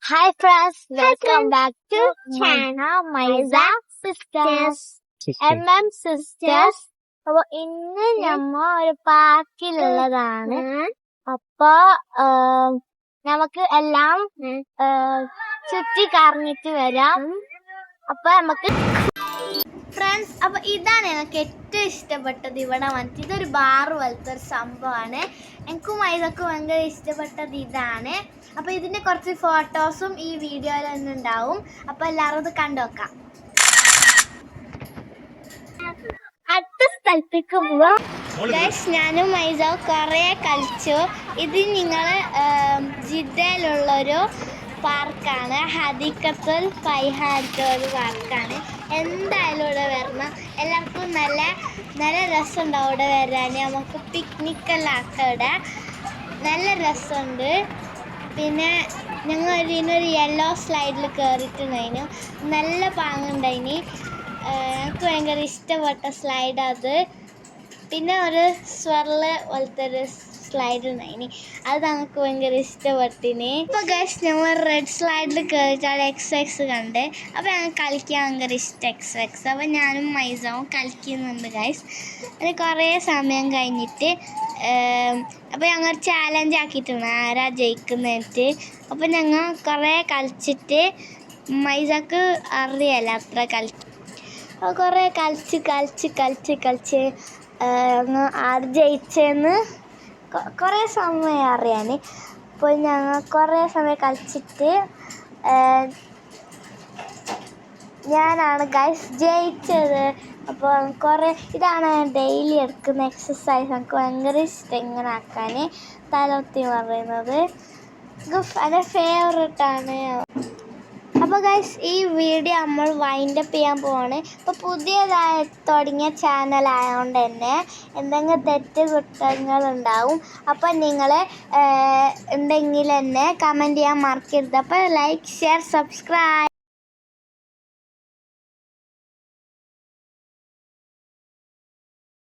Hi friends, welcome back to channel Maiza Sisters. MM Sisters. അപ്പൊ ഇന്ന് നമ്മ ഒരു പാർക്കിലുള്ളതാണ്. അപ്പൊ നമുക്ക് എല്ലാം ചുറ്റി കറങ്ങിട്ട് വരാം. അപ്പൊ നമുക്ക് ഫ്രണ്ട്സ്, അപ്പൊ ഇതാണ് എനിക്ക് ഏറ്റവും ഇഷ്ടപ്പെട്ടത്. ഇവിടെ വന്നിട്ട് ഇതൊരു ബാർ പോലത്തെ ഒരു സംഭവമാണ്. എനിക്കും മൈദക്കും ഭയങ്കര ഇഷ്ടപ്പെട്ടത് ഇതാണ്. അപ്പൊ ഇതിന്റെ കുറച്ച് ഫോട്ടോസും ഈ വീഡിയോയിൽ തന്നെ ഉണ്ടാവും. അപ്പൊ എല്ലാവരും ഇത് കണ്ടുനോക്കാം. അടുത്ത സ്ഥലത്തേക്ക് പോവാം. ഞാനും മൈദവും കുറെ കളിച്ചു. ഇത് നിങ്ങൾ ജിദ്ദയിലുള്ളൊരു പാർക്കാണ്. ഹദീഖത്തുൽ ഫൈഹാന്റെ ഒരു പാർക്കാണ്. എന്തായാലും ഇവിടെ വരണം. എല്ലാവർക്കും നല്ല നല്ല രസമുണ്ടാവും ഇവിടെ വരാൻ. നമുക്ക് പിക്നിക്കെല്ലാം ആക്കാം. ഇവിടെ നല്ല രസമുണ്ട്. പിന്നെ ഞങ്ങൾ ഇതിനൊരു യെല്ലോ സ്ലൈഡിൽ കയറിയിട്ടുണ്ടായിരുന്നു. നല്ല പാങ്ങുണ്ടായിന്. എനിക്ക് ഭയങ്കര ഇഷ്ടപ്പെട്ട സ്ലൈഡ് അത്. പിന്നെ ഒരു സ്വർല് പോലത്തെ ഒരു സ്ലൈഡ് ഉണ്ടായിന്. അത് ഞങ്ങൾക്ക് ഭയങ്കര ഇഷ്ടപ്പെട്ടിന്. ഇപ്പോൾ ഗൈസ് നമ്മൾ റെഡ് സ്ലൈഡിൽ കയറിയിട്ട് എക്സ് കണ്ട്. അപ്പോൾ ഞങ്ങൾ കളിക്കാൻ ഭയങ്കര ഇഷ്ടം എക്സ്. അപ്പോൾ ഞാനും മൈസവും കളിക്കുന്നുണ്ട് ഗൈസ്. അത് കുറേ സമയം കഴിഞ്ഞിട്ട് അപ്പോൾ ഞങ്ങൾ ചാലഞ്ച് ആക്കിയിട്ടുണ്ട് ആരാ ജയിക്കുന്നതിട്ട്. അപ്പോൾ ഞങ്ങൾ കുറേ കളിച്ചിട്ട് മൈസക്ക് അറിയാല അത്ര അപ്പോൾ കുറേ കളിച്ച് ആര് ജയിച്ചെന്ന് കുറേ സമയം അറിയാൻ. അപ്പോൾ ഞങ്ങൾ കുറേ സമയം കളിച്ചിട്ട് ഞാനാണ് ഗൈസ് ജയിച്ചത്. അപ്പോൾ ഇതാണ് ഡെയിലി എടുക്കുന്ന എക്സസൈസ്. എനിക്ക് ഭയങ്കര ഇഷ്ടം ഇങ്ങനെ ആക്കാൻ. തലകുത്തി പറയുന്നത് എൻ്റെ ഫേവറേറ്റാണ്. അപ്പോൾ ഗൈസ് ഈ വീഡിയോ നമ്മൾ വൈൻഡപ്പ് ചെയ്യാൻ പോവാണ്. ഇപ്പോൾ പുതിയതായി തുടങ്ങിയ ചാനലായതുകൊണ്ട് തന്നെ എന്തെങ്കിലും കുറ്റങ്ങളുണ്ടാവും. അപ്പോൾ നിങ്ങൾ എന്തെങ്കിലും തന്നെ കമൻറ്റ് ചെയ്യാൻ മറക്കരുത്. അപ്പോൾ ലൈക്ക്, ഷെയർ, സബ്സ്ക്രൈബ്.